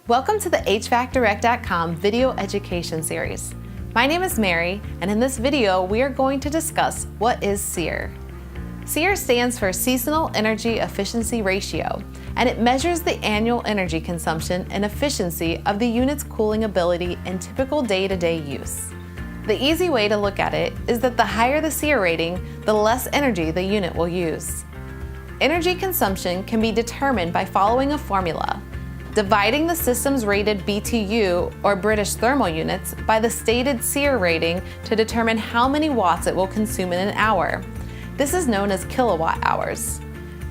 Welcome to the HVACdirect.com video education series. My name is Mary, and in this video we are going to discuss what is SEER. SEER stands for Seasonal Energy Efficiency Ratio, and it measures the annual energy consumption and efficiency of the unit's cooling ability in typical day-to-day use. The easy way to look at it is that the higher the SEER rating, the less energy the unit will use. Energy consumption can be determined by following a formula: dividing the system's rated BTU, or British thermal units, by the stated SEER rating to determine how many watts it will consume in an hour. This is known as kilowatt hours.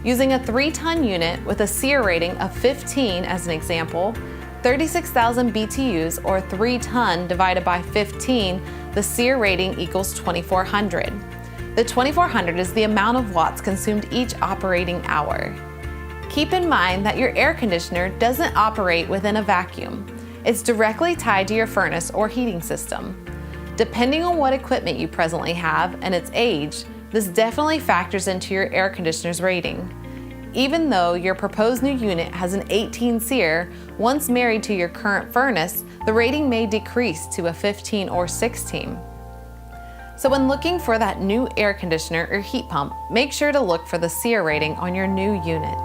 Using a 3-ton unit with a SEER rating of 15 as an example, 36,000 BTUs, or 3 ton divided by 15, the SEER rating equals 2,400. The 2,400 is the amount of watts consumed each operating hour. Keep in mind that your air conditioner doesn't operate within a vacuum. It's directly tied to your furnace or heating system. Depending on what equipment you presently have and its age, this definitely factors into your air conditioner's rating. Even though your proposed new unit has an 18 SEER, once married to your current furnace, the rating may decrease to a 15 or 16. So when looking for that new air conditioner or heat pump, make sure to look for the SEER rating on your new unit.